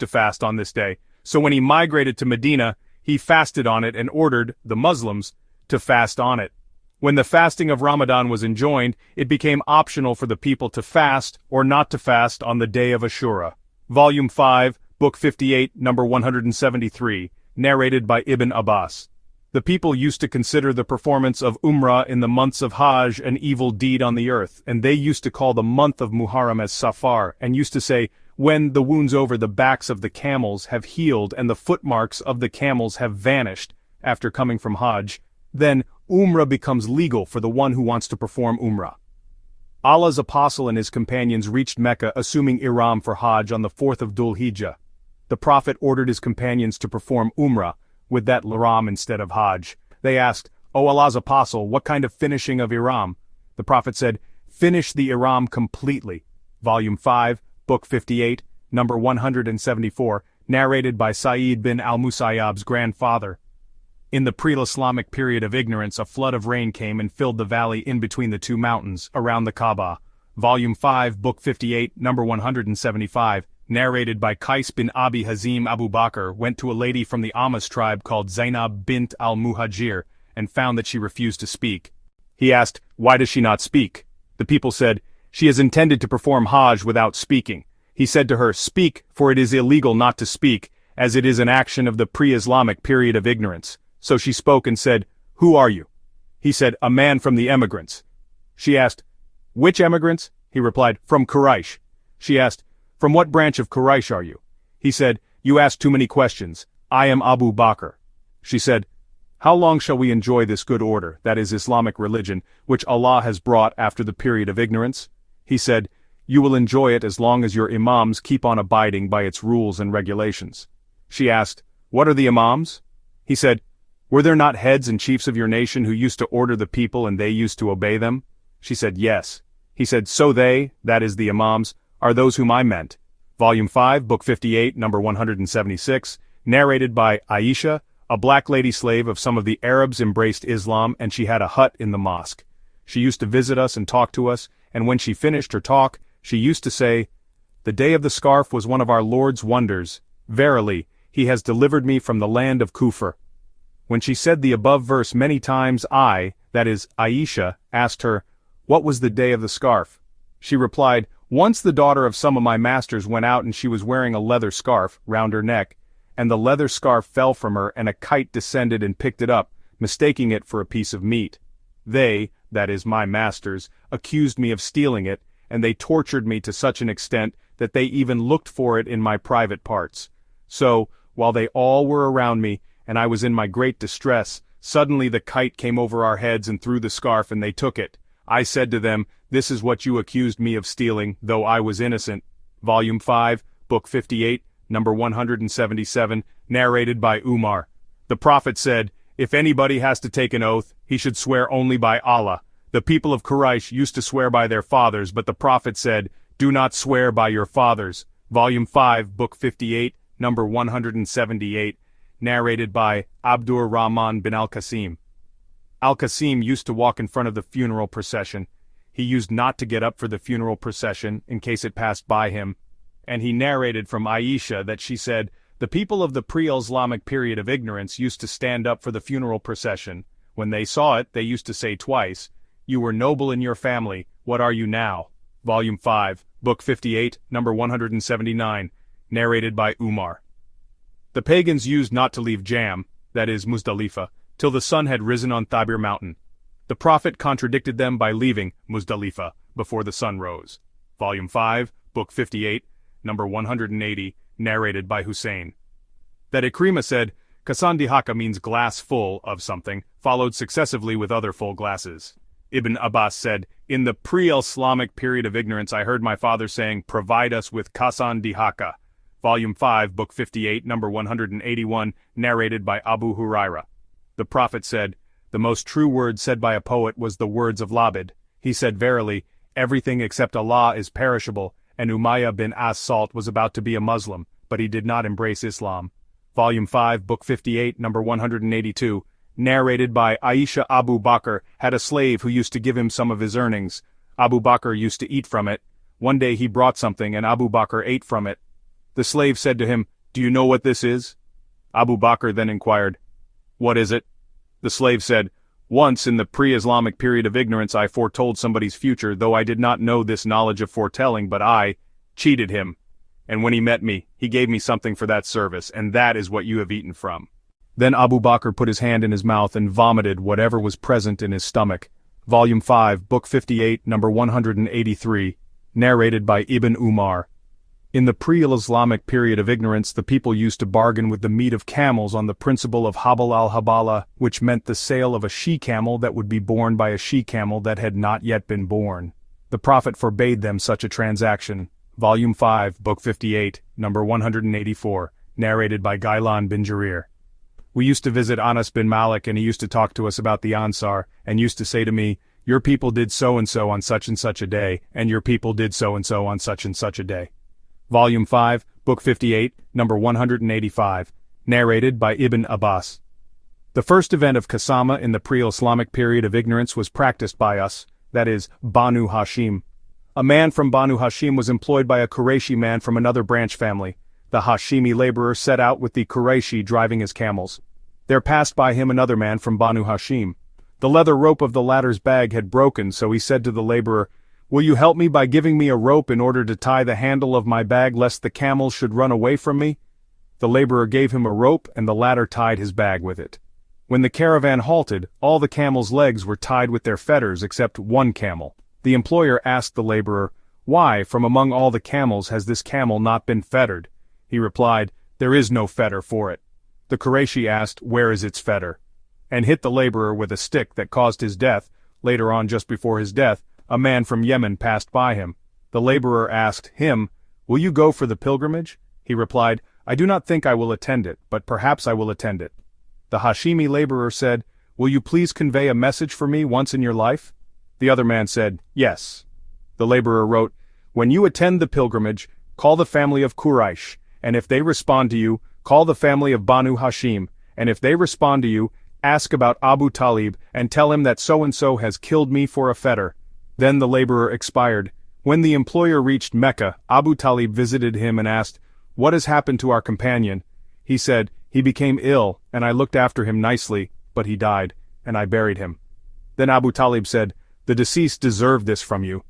to fast on this day, so when he migrated to Medina, he fasted on it and ordered the Muslims to fast on it. When the fasting of Ramadan was enjoined, it became optional for the people to fast or not to fast on the day of Ashura. Volume 5, Book 58, number 173, narrated by Ibn Abbas. The people used to consider the performance of Umrah in the months of Hajj an evil deed on the earth, and they used to call the month of Muharram as Safar, and used to say, when the wounds over the backs of the camels have healed and the footmarks of the camels have vanished after coming from Hajj, then Umrah becomes legal for the one who wants to perform Umrah. Allah's apostle and his companions reached Mecca assuming Ihram for Hajj on the 4th of Dhul Hijjah. The Prophet ordered his companions to perform Umrah, with that Ihram instead of Hajj. They asked, "O Allah's apostle, what kind of finishing of Ihram?" The Prophet said, "Finish the Ihram completely." Volume 5, Book 58, number 174, narrated by Sa'id bin al-Musayyab's grandfather. In the pre-Islamic period of ignorance, a flood of rain came and filled the valley in between the two mountains, around the Kaaba. Volume 5, Book 58, number 175, narrated by Qais bin Abi Hazim Abu Bakr, went to a lady from the Amas tribe called Zainab bint al-Muhajir, and found that she refused to speak. He asked, "Why does she not speak?" The people said, "She has intended to perform Hajj without speaking." He said to her, "Speak, for it is illegal not to speak, as it is an action of the pre-Islamic period of ignorance." So she spoke and said, "Who are you?" He said, "A man from the emigrants." She asked, "Which emigrants?" He replied, "From Quraysh." She asked, "From what branch of Quraysh are you?" He said, "You ask too many questions. I am Abu Bakr." She said, "How long shall we enjoy this good order, that is Islamic religion, which Allah has brought after the period of ignorance?" He said, "You will enjoy it as long as your imams keep on abiding by its rules and regulations." She asked, "What are the imams?" He said, "Were there not heads and chiefs of your nation who used to order the people and they used to obey them?" She said, "Yes." He said, "So they, that is the imams, are those whom I meant." Volume 5, Book 58, number 176, narrated by Aisha, a black lady slave of some of the Arabs embraced Islam, and she had a hut in the mosque. She used to visit us and talk to us, and when she finished her talk, she used to say, "The day of the scarf was one of our Lord's wonders. Verily, he has delivered me from the land of Kufr." When she said the above verse many times, I, that is, Aisha, asked her, "What was the day of the scarf?" She replied, "Once the daughter of some of my masters went out and she was wearing a leather scarf round her neck, and the leather scarf fell from her and a kite descended and picked it up, mistaking it for a piece of meat. They, that is my masters, accused me of stealing it, and they tortured me to such an extent that they even looked for it in my private parts. So, while they all were around me, and I was in my great distress, suddenly the kite came over our heads and threw the scarf and they took it. I said to them, 'This is what you accused me of stealing, though I was innocent.'" Volume 5, Book 58, number 177, narrated by Umar. The Prophet said, "If anybody has to take an oath, he should swear only by Allah. The people of Quraysh used to swear by their fathers, but the Prophet said, 'Do not swear by your fathers.'" Volume 5, Book 58, number 178, narrated by Abdur Rahman bin Al-Qasim. Al-Qasim used to walk in front of the funeral procession. He used not to get up for the funeral procession, in case it passed by him. And he narrated from Aisha that she said, "The people of the pre-Islamic period of ignorance used to stand up for the funeral procession. When they saw it, they used to say twice, 'You were noble in your family, what are you now?'" Volume 5, Book 58, number 179, narrated by Umar. The pagans used not to leave Jam, that is Muzdalifah, till the sun had risen on Thabir mountain. The Prophet contradicted them by leaving Muzdalifah before the sun rose. Volume 5, Book 58, number 180, narrated by Hussein. That Ikrimah said, "Kasan dihaka" means glass full of something, followed successively with other full glasses. Ibn Abbas said, "In the pre-Islamic period of ignorance I heard my father saying, 'Provide us with kasan dihaka.'" Volume 5, Book 58, number 181, narrated by Abu Huraira. The Prophet said, "The most true word said by a poet was the words of Labid. He said, 'Verily, everything except Allah is perishable,' and Umayyah bin As-Salt was about to be a Muslim, but he did not embrace Islam." Volume 5, Book 58, number 182, narrated by Aisha. Abu Bakr had a slave who used to give him some of his earnings. Abu Bakr used to eat from it. One day he brought something and Abu Bakr ate from it. The slave said to him, "Do you know what this is?" Abu Bakr then inquired, "What is it?" The slave said, "Once in the pre-Islamic period of ignorance I foretold somebody's future, though I did not know this knowledge of foretelling, but I cheated him. And when he met me, he gave me something for that service, and that is what you have eaten from." Then Abu Bakr put his hand in his mouth and vomited whatever was present in his stomach. Volume 5, Book 58, number 183, narrated by Ibn Umar. In the pre-Islamic period of ignorance, the people used to bargain with the meat of camels on the principle of habal al-habala, which meant the sale of a she-camel that would be borne by a she-camel that had not yet been born. The Prophet forbade them such a transaction. Volume 5, Book 58, number 184, narrated by Ghailan bin Jarir. We used to visit Anas bin Malik, and he used to talk to us about the Ansar, and used to say to me, "Your people did so-and-so on such and such a day, and your people did so-and-so on such and such a day." Volume 5, Book 58, number 185, narrated by Ibn Abbas. The first event of Qasama in the pre-Islamic period of ignorance was practiced by us, that is, Banu Hashim. A man from Banu Hashim was employed by a Qurayshi man from another branch family. The Hashimi laborer set out with the Qurayshi driving his camels. There passed by him another man from Banu Hashim. The leather rope of the latter's bag had broken, so he said to the laborer, "Will you help me by giving me a rope in order to tie the handle of my bag lest the camels should run away from me?" The laborer gave him a rope, and the latter tied his bag with it. When the caravan halted, all the camels' legs were tied with their fetters except one camel. The employer asked the laborer, "Why, from among all the camels has this camel not been fettered?" He replied, "There is no fetter for it." The Qurayshi asked, "Where is its fetter?" and hit the laborer with a stick that caused his death. Later on, just before his death, a man from Yemen passed by him. The laborer asked him, "Will you go for the pilgrimage?" He replied, "I do not think I will attend it, but perhaps I will attend it." The Hashimi laborer said, "Will you please convey a message for me once in your life?" The other man said, "Yes." The laborer wrote, "When you attend the pilgrimage, call the family of Quraysh, and if they respond to you, call the family of Banu Hashim, and if they respond to you, ask about Abu Talib, and tell him that so-and-so has killed me for a fetter." Then the laborer expired. When the employer reached Mecca, Abu Talib visited him and asked, "What has happened to our companion?" He said, "He became ill, and I looked after him nicely, but he died, and I buried him." Then Abu Talib said, "The deceased deserved this from you."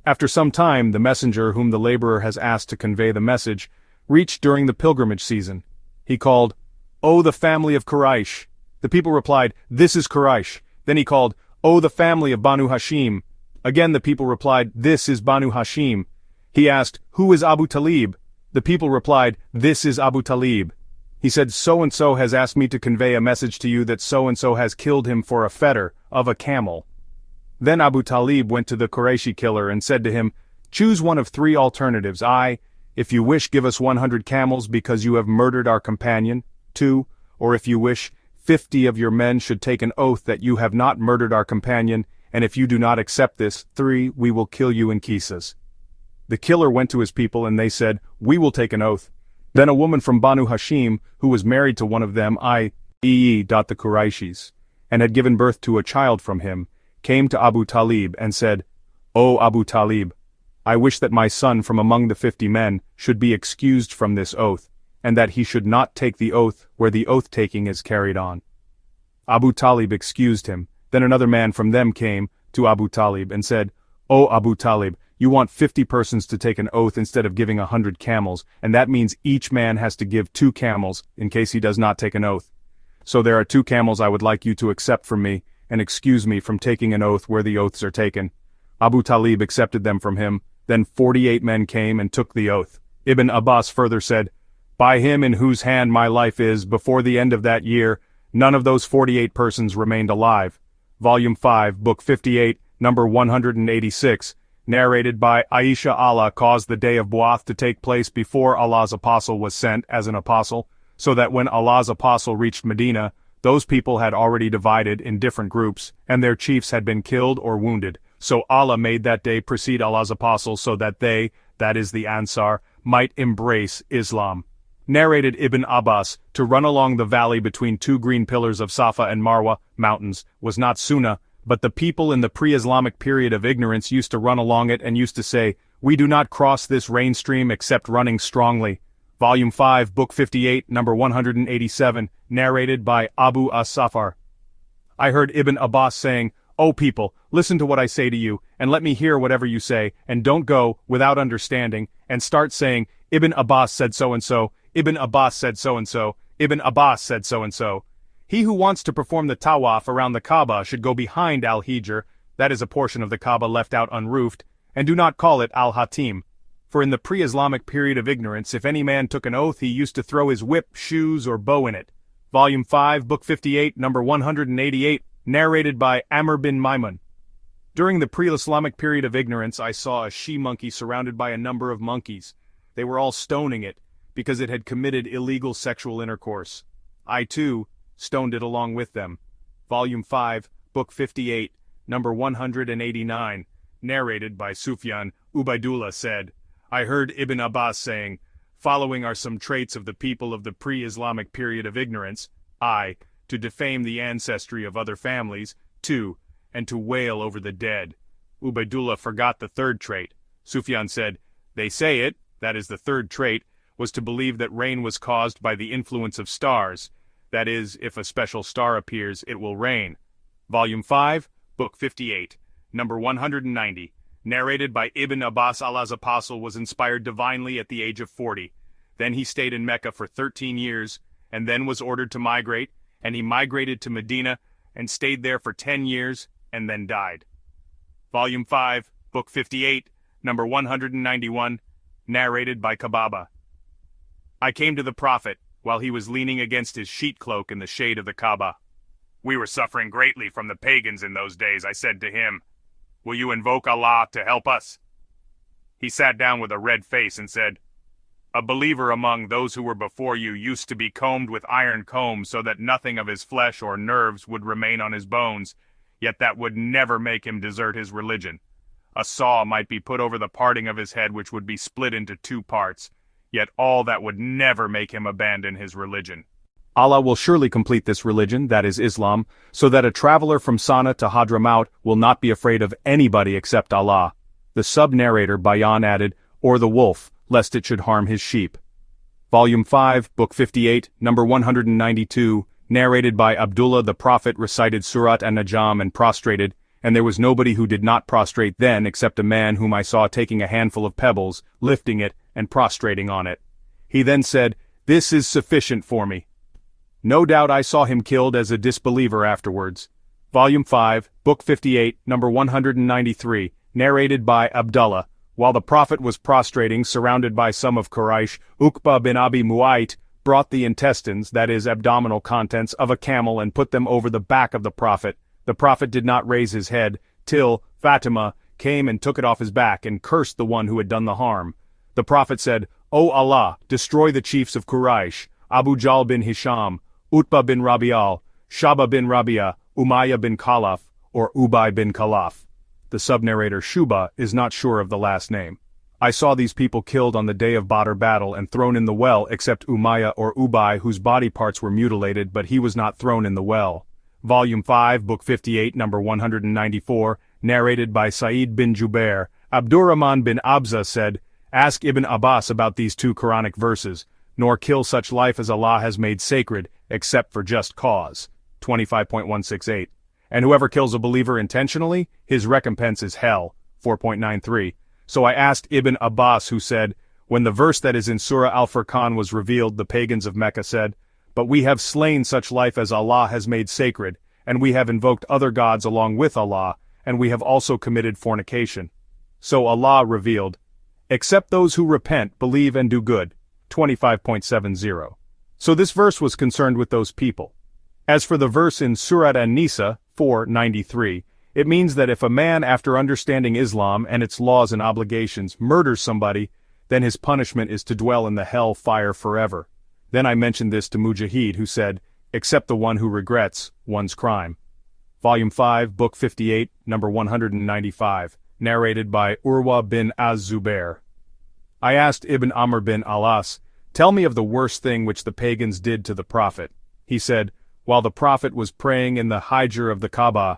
After some time, the messenger whom the laborer has asked to convey the message, reached during the pilgrimage season. He called, "O the family of Quraysh." The people replied, "This is Quraysh." Then he called, "O the family of Banu Hashim." Again the people replied, "This is Banu Hashim." He asked, "Who is Abu Talib?" The people replied, "This is Abu Talib." He said, "So-and-so has asked me to convey a message to you that so-and-so has killed him for a fetter of a camel." Then Abu Talib went to the Qurayshi killer and said to him, "Choose one of three alternatives. If you wish, give us 100 camels because you have murdered our companion. 2, or if you wish, 50 of your men should take an oath that you have not murdered our companion, and if you do not accept this, 3, we will kill you in Qisas." The killer went to his people and they said, "We will take an oath." Then a woman from Banu Hashim, who was married to one of them, the Qurayshis, and had given birth to a child from him, came to Abu Talib and said, "O Abu Talib, I wish that my son from among the 50 men should be excused from this oath, and that he should not take the oath where the oath-taking is carried on." Abu Talib excused him. Then another man from them came to Abu Talib and said, "O Abu Talib, you want 50 persons to take an oath instead of giving 100 camels, and that means each man has to give 2 camels in case he does not take an oath. So there are 2 camels I would like you to accept from me, and excuse me from taking an oath where the oaths are taken." Abu Talib accepted them from him. Then 48 men came and took the oath. Ibn Abbas further said, "By him in whose hand my life is, before the end of that year, none of those 48 persons remained alive." Volume 5, Book 58, number 186, narrated by Aisha. Allah caused the day of Bu'ath to take place before Allah's apostle was sent as an apostle, so that when Allah's apostle reached Medina, those people had already divided in different groups, and their chiefs had been killed or wounded. So Allah made that day precede Allah's apostle so that they, that is the Ansar, might embrace Islam. Narrated Ibn Abbas, to run along the valley between 2 green pillars of Safa and Marwa mountains was not sunnah, But the people in the pre-Islamic period of ignorance used to run along it and used to say, "We do not cross this rain stream except running strongly." Volume 5, Book 58, number 187, narrated by Abu as-Safar. I heard Ibn Abbas saying, "O people, listen to what I say to you, and let me hear whatever you say, and don't go, without understanding, and start saying, Ibn Abbas said so-and-so, Ibn Abbas said so-and-so, Ibn Abbas said so-and-so. He who wants to perform the tawaf around the Kaaba should go behind Al-Hijr, that is a portion of the Kaaba left out unroofed, and do not call it Al-Hatim. For in the pre-Islamic period of ignorance, if any man took an oath, he used to throw his whip, shoes, or bow in it." Volume 5, Book 58, number 188, narrated by Amr bin Maimun. During the pre-Islamic period of ignorance, I saw a she-monkey surrounded by a number of monkeys. They were all stoning it, because it had committed illegal sexual intercourse. I, too, stoned it along with them. Volume 5, Book 58, number 189, narrated by Sufyan. Ubaidullah said, I heard Ibn Abbas saying, "Following are some traits of the people of the pre-Islamic period of ignorance, I, to defame the ancestry of other families, 2, and to wail over the dead." Ubaidullah forgot the third trait. Sufyan said, "They say it, that is the third trait, was to believe that rain was caused by the influence of stars, that is, if a special star appears, it will rain." Volume 5, Book 58, number 190, narrated by Ibn Abbas. Allah's apostle was inspired divinely at the age of 40. Then he stayed in Mecca for 13 years, and then was ordered to migrate, and he migrated to Medina, and stayed there for 10 years, and then died. Volume 5, Book 58, number 191, narrated by Kababa. I came to the Prophet, while he was leaning against his sheet cloak in the shade of the Kaaba. We were suffering greatly from the pagans in those days. I said to him, "Will you invoke Allah to help us?" He sat down with a red face and said, "A believer among those who were before you used to be combed with iron combs so that nothing of his flesh or nerves would remain on his bones, yet that would never make him desert his religion. A saw might be put over the parting of his head which would be split into 2 parts, yet all that would never make him abandon his religion. Allah will surely complete this religion, that is Islam, so that a traveler from Sana to Hadramaut will not be afraid of anybody except Allah." The sub-narrator Bayan added, "or the wolf, lest it should harm his sheep." Volume 5, Book 58, number 192, narrated by Abdullah. The Prophet recited Surat an-Najm and prostrated, and there was nobody who did not prostrate then except a man whom I saw taking a handful of pebbles, lifting it, and prostrating on it. He then said, "This is sufficient for me." No doubt I saw him killed as a disbeliever afterwards. Volume 5, Book 58, number 193, narrated by Abdullah. While the Prophet was prostrating, surrounded by some of Quraysh, Uqba bin Abi Mu'ayt brought the intestines, that is abdominal contents, of a camel and put them over the back of the Prophet. The Prophet did not raise his head, till Fatima came and took it off his back and cursed the one who had done the harm. The Prophet said, "O Allah, destroy the chiefs of Quraysh, Abu Jahl bin Hisham, Utbah bin Rabi'al, Shaba bin Rabia, Umayyah bin Khalaf, or Ubay bin Khalaf." The sub-narrator Shuba is not sure of the last name. I saw these people killed on the day of Badr battle and thrown in the well except Umayyah or Ubay, whose body parts were mutilated, but he was not thrown in the well. Volume 5, Book 58, number 194, narrated by Sa'id bin Jubair. Abdurrahman bin Abza said, "Ask Ibn Abbas about these 2 Quranic verses, nor kill such life as Allah has made sacred, except for just cause." 25.168. And whoever kills a believer intentionally, his recompense is hell. 4.93. So I asked Ibn Abbas, who said, when the verse that is in Surah Al-Furqan was revealed, the pagans of Mecca said, "But we have slain such life as Allah has made sacred, and we have invoked other gods along with Allah, and we have also committed fornication." So Allah revealed, "Except those who repent, believe and do good." 25.70. So this verse was concerned with those people. As for the verse in Surat An-Nisa 4:93, it means that if a man, after understanding Islam and its laws and obligations, murders somebody, then his punishment is to dwell in the hell fire forever. Then I mentioned this to Mujahid, who said, "Except the one who regrets one's crime." Volume 5, Book 58, number 195, narrated by Urwa bin Az-Zubair. I asked Ibn Amr bin Alas, "Tell me of the worst thing which the pagans did to the Prophet." He said, "While the Prophet was praying in the Hijr of the Kaaba,